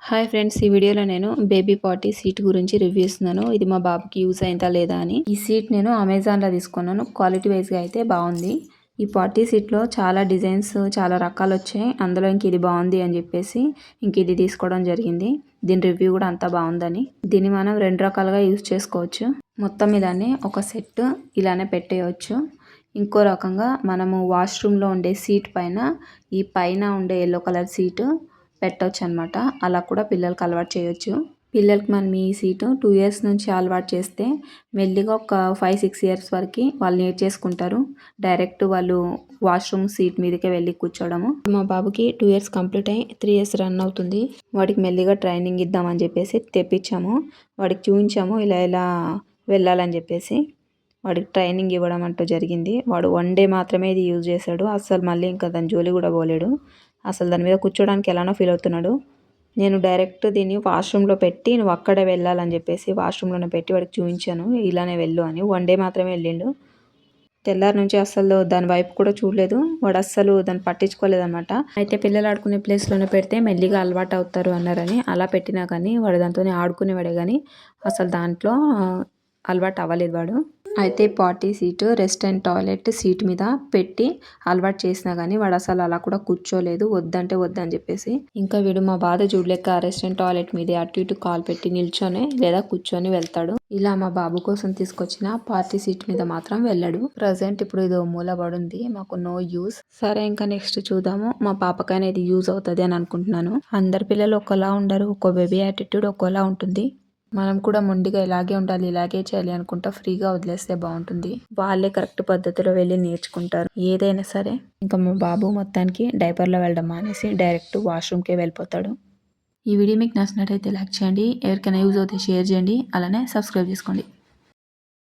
Hi friends, ఈ వీడియోలో నేను బేబీ పార్టీ సీట్ గురించి రివ్యూ ఇస్తున్నాను. ఇది మా బాబుకి యూజ్ అయిందా లేదా అని. ఈ సీట్ నేను అమెజాన్లో తీసుకున్నాను. క్వాలిటీ వైజ్గా అయితే బాగుంది. ఈ పార్టీ సీట్లో చాలా డిజైన్స్, చాలా రకాలు వచ్చాయి. అందులో ఇంక ఇది బాగుంది అని చెప్పేసి ఇంక ఇది తీసుకోవడం జరిగింది. దీని రివ్యూ కూడా అంతా బాగుందని. దీన్ని మనం రెండు రకాలుగా యూజ్ చేసుకోవచ్చు. మొత్తం ఇదాన్ని ఒక సెట్ ఇలానే పెట్టేయచ్చు. ఇంకో రకంగా మనము వాష్రూమ్లో ఉండే సీట్ పైన ఈ పైన ఉండే ఎల్లో కలర్ సీటు పెట్టొచ్చు అనమాట. అలా కూడా పిల్లలకి అలవాటు చేయొచ్చు. పిల్లలకి మనం ఈ సీటు 2 ఇయర్స్ నుంచి అలవాటు చేస్తే మెల్లిగా ఒక 5-6 ఇయర్స్ వరకు వాళ్ళు నేర్చేసుకుంటారు. డైరెక్ట్ వాళ్ళు వాష్రూమ్ సీట్ మీదకే వెళ్ళి కూర్చోవడము. మా బాబుకి 2 ఇయర్స్ కంప్లీట్ అయ్యి 3 ఇయర్స్ రన్ అవుతుంది. వాడికి మెల్లిగా ట్రైనింగ్ ఇద్దామని చెప్పేసి తెప్పించాము. వాడికి చూపించాము ఇలా ఇలా వెళ్ళాలని చెప్పేసి. వాడికి ట్రైనింగ్ ఇవ్వడం అంటూ జరిగింది. వాడు 1 డే మాత్రమే ఇది యూజ్ చేశాడు. అస్సలు మళ్ళీ ఇంకా దాని జోలి కూడా పోలేడు. అసలు దాని మీద కూర్చోడానికి ఎలానో ఫీల్ అవుతున్నాడు. నేను డైరెక్ట్ దీన్ని వాష్రూమ్లో పెట్టి నువ్వు అక్కడే వెళ్ళాలని చెప్పేసి వాష్రూమ్లోనే పెట్టి వాడికి చూపించాను. ఇలానే వెళ్ళు అని. 1 డే మాత్రమే వెళ్ళిండు. తెల్లారి నుంచి అస్సలు దాని వైపు కూడా చూడలేదు. వాడు అస్సలు దాన్ని పట్టించుకోలేదన్నమాట. అయితే పిల్లలు ఆడుకునే ప్లేస్లోనే పెడితే మెల్లిగా అలవాటు అవుతారు అన్నారని అలా పెట్టినా కానీ వాడు దాంతోనే ఆడుకునేవాడే కానీ అసలు దాంట్లో అలవాటు అవ్వలేదు వాడు. అయితే party seat rest and toilet seat మీద పెట్టి అలవాటు చేసినా కానీ వాడు అసలు అలా కూడా కూర్చోలేదు. వద్దంటే వద్దని చెప్పేసి. ఇంకా వీడు మా బాధ చూడలేక రెస్ట్ అండ్ టాయిలెట్ మీద అటు ఇటు కాలు పెట్టి నిల్చొని లేదా కూర్చొని వెళ్తాడు. ఇలా మా బాబు కోసం తీసుకొచ్చిన పార్టీ సీట్ మీద మాత్రం వెళ్ళాడు. ప్రజెంట్ ఇప్పుడు ఇది మూల పడుంది. మాకు నో యూస్. సరే ఇంకా నెక్స్ట్ చూద్దాము. మా పాపకైనా ఇది యూజ్ అవుతుంది అని అనుకుంటున్నాను. అందరి పిల్లలు ఒకలా ఉండరు. ఒక్కో బేబీ యాటిట్యూడ్ ఒక్కోలా ఉంటుంది. మనం కూడా మొండిగా ఇలాగే ఉండాలి, ఇలాగే చేయాలి అనుకుంటా ఫ్రీగా వదిలేస్తే బాగుంటుంది. వాళ్ళే కరెక్ట్ పద్ధతిలో వెళ్ళి నేర్చుకుంటారు ఏదైనా సరే. ఇంకా మా బాబు మొత్తానికి డైపర్లో వెళ్ళడం మానేసి డైరెక్ట్ వాష్రూమ్కే వెళ్ళిపోతాడు. ఈ వీడియో మీకు నచ్చినట్టయితే లైక్ చేయండి. ఎవరికైనా యూజ్ అవుతే షేర్ చేయండి. అలానే సబ్స్క్రైబ్ చేసుకోండి.